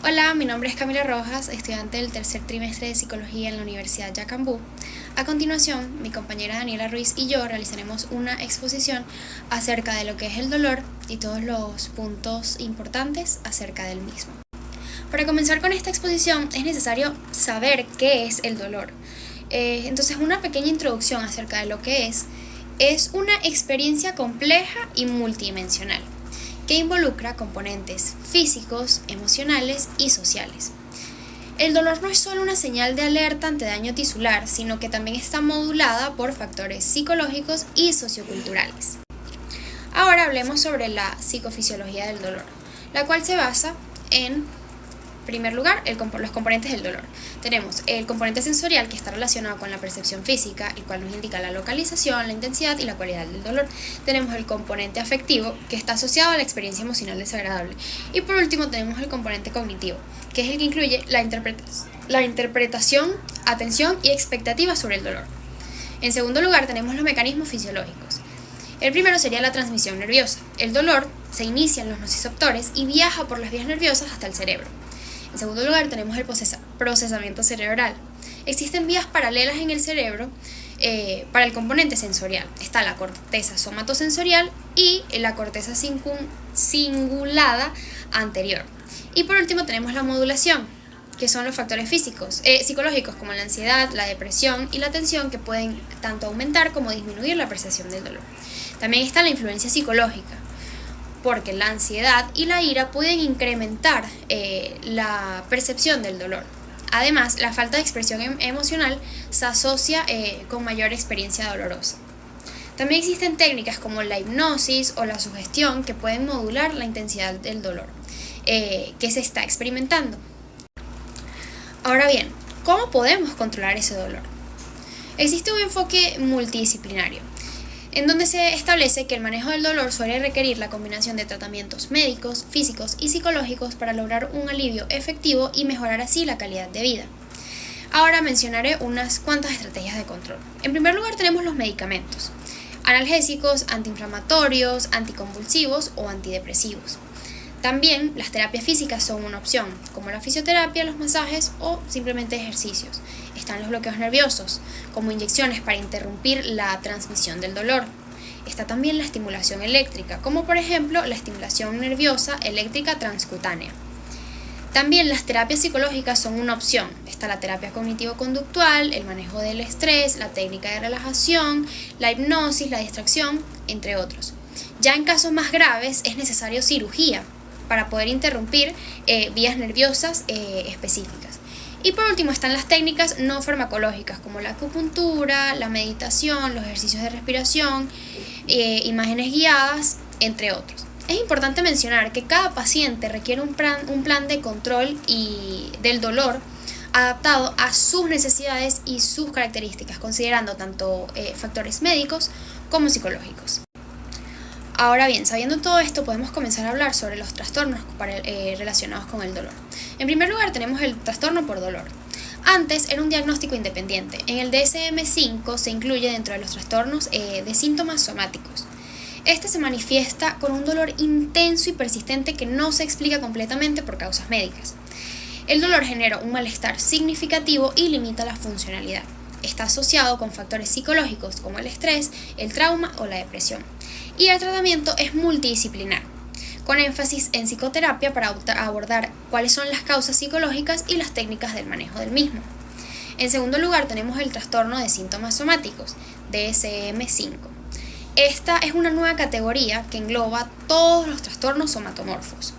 Hola, mi nombre es Camila Rojas, estudiante del tercer trimestre de Psicología en la Universidad Yacambú. A continuación, mi compañera Daniela Ruiz y yo realizaremos una exposición acerca de lo que es el dolor y todos los puntos importantes acerca del mismo. Para comenzar con esta exposición es necesario saber qué es el dolor. Entonces, una pequeña introducción acerca de lo que es una experiencia compleja y multidimensional que involucra componentes físicos, emocionales y sociales. El dolor no es solo una señal de alerta ante daño tisular, sino que también está modulada por factores psicológicos y socioculturales. Ahora hablemos sobre la psicofisiología del dolor, la cual se basa en primer lugar, los componentes del dolor. Tenemos el componente sensorial, que está relacionado con la percepción física, el cual nos indica la localización, la intensidad y la cualidad del dolor. Tenemos el componente afectivo, que está asociado a la experiencia emocional desagradable. Y por último tenemos el componente cognitivo, que es el que incluye la interpretación, atención y expectativa sobre el dolor. En segundo lugar tenemos los mecanismos fisiológicos. El primero sería la transmisión nerviosa. El dolor se inicia en los nociceptores y viaja por las vías nerviosas hasta el cerebro. En segundo lugar tenemos el procesamiento cerebral. Existen vías paralelas en el cerebro para el componente sensorial. Está la corteza somatosensorial y la corteza cingulada anterior. Y por último tenemos la modulación, que son los factores psicológicos como la ansiedad, la depresión y la tensión, que pueden tanto aumentar como disminuir la percepción del dolor. También está la influencia psicológica, porque la ansiedad y la ira pueden incrementar la percepción del dolor. Además, la falta de expresión emocional se asocia con mayor experiencia dolorosa. También existen técnicas como la hipnosis o la sugestión que pueden modular la intensidad del dolor que se está experimentando. Ahora bien, ¿cómo podemos controlar ese dolor? Existe un enfoque multidisciplinario, en donde se establece que el manejo del dolor suele requerir la combinación de tratamientos médicos, físicos y psicológicos para lograr un alivio efectivo y mejorar así la calidad de vida. Ahora mencionaré unas cuantas estrategias de control. En primer lugar tenemos los medicamentos: analgésicos, antiinflamatorios, anticonvulsivos o antidepresivos. También las terapias físicas son una opción, como la fisioterapia, los masajes o simplemente ejercicios. Están los bloqueos nerviosos, como inyecciones para interrumpir la transmisión del dolor. Está también la estimulación eléctrica, como por ejemplo la estimulación nerviosa eléctrica transcutánea. También las terapias psicológicas son una opción. Está la terapia cognitivo-conductual, el manejo del estrés, la técnica de relajación, la hipnosis, la distracción, entre otros. Ya en casos más graves es necesario cirugía para poder interrumpir vías nerviosas específicas. Y por último están las técnicas no farmacológicas, como la acupuntura, la meditación, los ejercicios de respiración, imágenes guiadas, entre otros. Es importante mencionar que cada paciente requiere un plan de control del dolor adaptado a sus necesidades y sus características, considerando tanto factores médicos como psicológicos. Ahora bien, sabiendo todo esto, podemos comenzar a hablar sobre los trastornos relacionados con el dolor. En primer lugar tenemos el trastorno por dolor. Antes era un diagnóstico independiente. En el DSM-5 se incluye dentro de los trastornos de síntomas somáticos. Este se manifiesta con un dolor intenso y persistente que no se explica completamente por causas médicas. El dolor genera un malestar significativo y limita la funcionalidad. Está asociado con factores psicológicos como el estrés, el trauma o la depresión. Y el tratamiento es multidisciplinar, con énfasis en psicoterapia para abordar cuáles son las causas psicológicas y las técnicas del manejo del mismo. En segundo lugar tenemos el trastorno de síntomas somáticos, DSM-5. Esta es una nueva categoría que engloba todos los trastornos somatomorfos.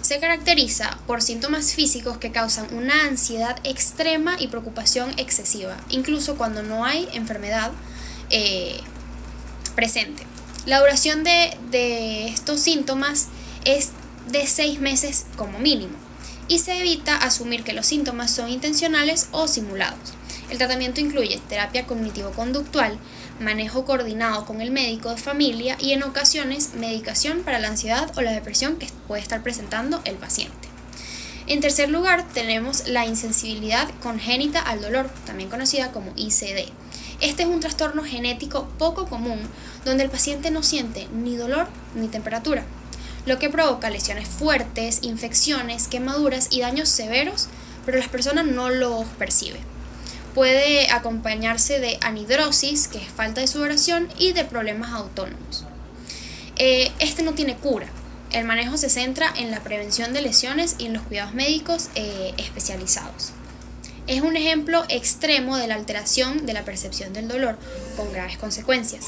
Se caracteriza por síntomas físicos que causan una ansiedad extrema y preocupación excesiva, incluso cuando no hay enfermedad presente. La duración de estos síntomas es de 6 meses como mínimo, y se evita asumir que los síntomas son intencionales o simulados. El tratamiento incluye terapia cognitivo-conductual, manejo coordinado con el médico de familia y en ocasiones medicación para la ansiedad o la depresión que puede estar presentando el paciente. En tercer lugar tenemos la insensibilidad congénita al dolor, también conocida como ICD. Este es un trastorno genético poco común donde el paciente no siente ni dolor ni temperatura. lo que provoca lesiones fuertes, infecciones, quemaduras y daños severos, pero las personas no los perciben. Puede acompañarse de anhidrosis, que es falta de sudoración, y de problemas autónomos. Este no tiene cura. El manejo se centra en la prevención de lesiones y en los cuidados médicos especializados. Es un ejemplo extremo de la alteración de la percepción del dolor con graves consecuencias.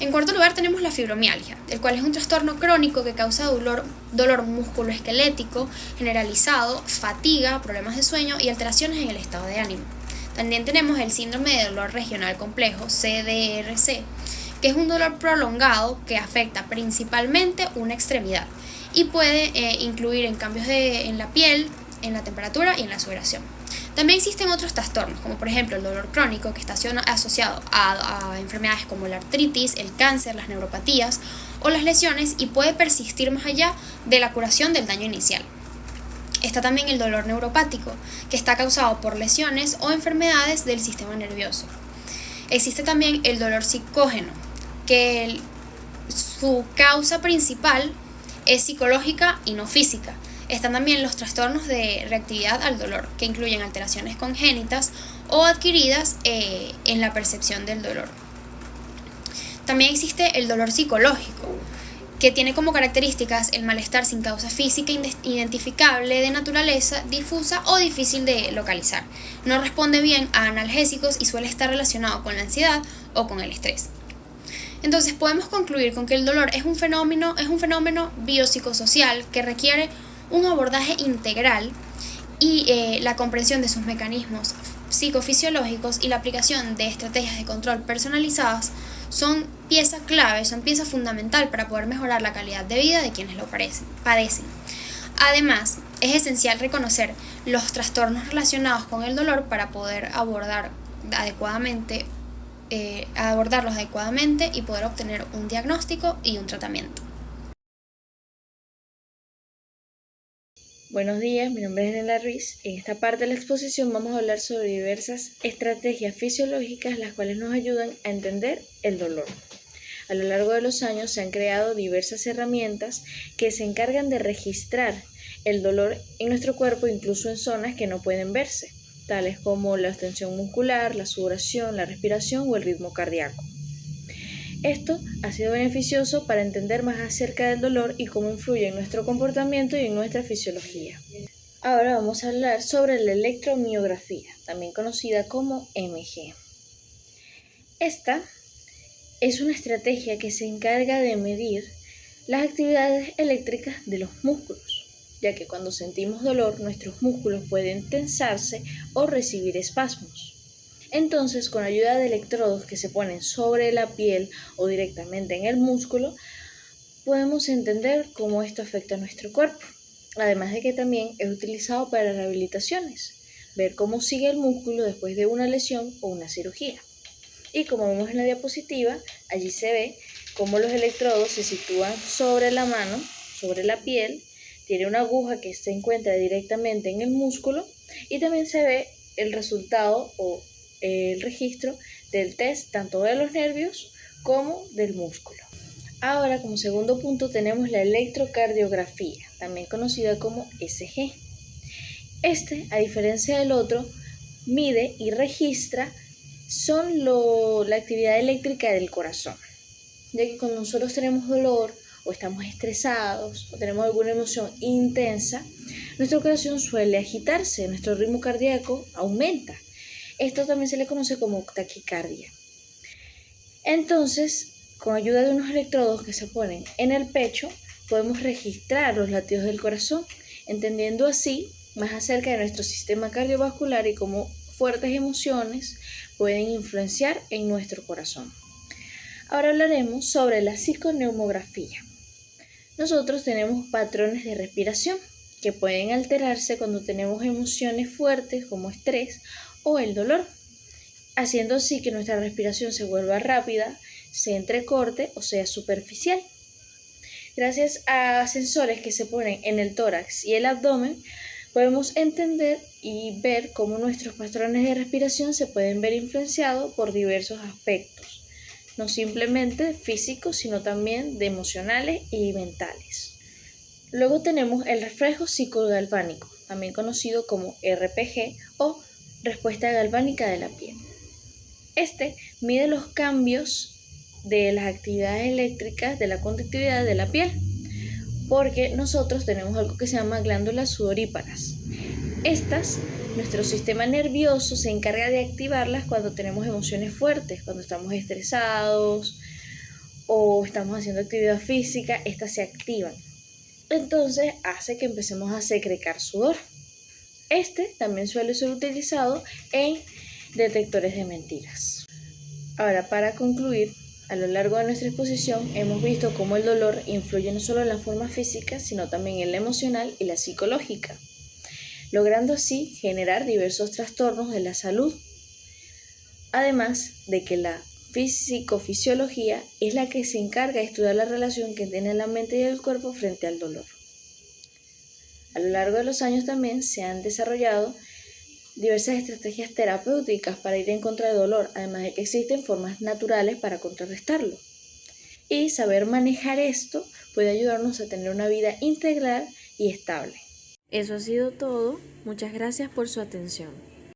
En cuarto lugar tenemos la fibromialgia, el cual es un trastorno crónico que causa dolor musculoesquelético generalizado, fatiga, problemas de sueño y alteraciones en el estado de ánimo. También tenemos el síndrome de dolor regional complejo, CDRC, que es un dolor prolongado que afecta principalmente una extremidad y puede incluir en cambios en la piel, en la temperatura y en la sudoración. También existen otros trastornos, como por ejemplo el dolor crónico, que está asociado a enfermedades como la artritis, el cáncer, las neuropatías o las lesiones, y puede persistir más allá de la curación del daño inicial. Está también el dolor neuropático, que está causado por lesiones o enfermedades del sistema nervioso. Existe también el dolor psicógeno, que su causa principal es psicológica y no física. Están también los trastornos de reactividad al dolor, que incluyen alteraciones congénitas o adquiridas en la percepción del dolor. También existe el dolor psicológico, que tiene como características el malestar sin causa física identificable, de naturaleza difusa o difícil de localizar. No responde bien a analgésicos y suele estar relacionado con la ansiedad o con el estrés. Entonces podemos concluir con que el dolor es un fenómeno biopsicosocial que requiere un abordaje integral y la comprensión de sus mecanismos psicofisiológicos y la aplicación de estrategias de control personalizadas son pieza clave, son pieza fundamental para poder mejorar la calidad de vida de quienes lo padecen. Además, es esencial reconocer los trastornos relacionados con el dolor para poder abordarlos adecuadamente y poder obtener un diagnóstico y un tratamiento. Buenos días, mi nombre es Nela Ruiz. En esta parte de la exposición vamos a hablar sobre diversas estrategias fisiológicas las cuales nos ayudan a entender el dolor. A lo largo de los años se han creado diversas herramientas que se encargan de registrar el dolor en nuestro cuerpo, incluso en zonas que no pueden verse, tales como la extensión muscular, la sudoración, la respiración o el ritmo cardíaco. Esto ha sido beneficioso para entender más acerca del dolor y cómo influye en nuestro comportamiento y en nuestra fisiología. Ahora vamos a hablar sobre la electromiografía, también conocida como EMG. Esta es una estrategia que se encarga de medir las actividades eléctricas de los músculos, ya que cuando sentimos dolor nuestros músculos pueden tensarse o recibir espasmos. Entonces, con ayuda de electrodos que se ponen sobre la piel o directamente en el músculo, podemos entender cómo esto afecta a nuestro cuerpo. Además de que también es utilizado para rehabilitaciones, ver cómo sigue el músculo después de una lesión o una cirugía. Y como vemos en la diapositiva, allí se ve cómo los electrodos se sitúan sobre la mano, sobre la piel, tiene una aguja que se encuentra directamente en el músculo y también se ve el resultado o el registro del test tanto de los nervios como del músculo. Ahora, como segundo punto, tenemos la electrocardiografía, también conocida como ECG. A diferencia del otro, mide y registra la actividad eléctrica del corazón, ya que cuando nosotros tenemos dolor o estamos estresados o tenemos alguna emoción intensa, nuestro corazón suele agitarse, nuestro ritmo cardíaco aumenta. Esto también se le conoce como taquicardia. Entonces, con ayuda de unos electrodos que se ponen en el pecho, podemos registrar los latidos del corazón, entendiendo así más acerca de nuestro sistema cardiovascular y cómo fuertes emociones pueden influenciar en nuestro corazón. Ahora hablaremos sobre la psiconeumografía. Nosotros tenemos patrones de respiración que pueden alterarse cuando tenemos emociones fuertes como estrés o el dolor, haciendo así que nuestra respiración se vuelva rápida, se entrecorte o sea superficial. Gracias a sensores que se ponen en el tórax y el abdomen, podemos entender y ver cómo nuestros patrones de respiración se pueden ver influenciados por diversos aspectos, no simplemente físicos, sino también de emocionales y mentales. Luego tenemos el reflejo psicogalvánico, también conocido como RPG o respuesta galvánica de la piel. Este mide los cambios de las actividades eléctricas de la conductividad de la piel, porque nosotros tenemos algo que se llama glándulas sudoríparas. Estas, nuestro sistema nervioso se encarga de activarlas cuando tenemos emociones fuertes, cuando estamos estresados o estamos haciendo actividad física, estas se activan. Entonces hace que empecemos a secretar sudor. Este también suele ser utilizado en detectores de mentiras. Ahora, para concluir, a lo largo de nuestra exposición hemos visto cómo el dolor influye no solo en la forma física, sino también en la emocional y la psicológica, logrando así generar diversos trastornos de la salud. Además de que la psicofisiología es la que se encarga de estudiar la relación que tiene la mente y el cuerpo frente al dolor. A lo largo de los años también se han desarrollado diversas estrategias terapéuticas para ir en contra del dolor, además de que existen formas naturales para contrarrestarlo. Y saber manejar esto puede ayudarnos a tener una vida integral y estable. Eso ha sido todo. Muchas gracias por su atención.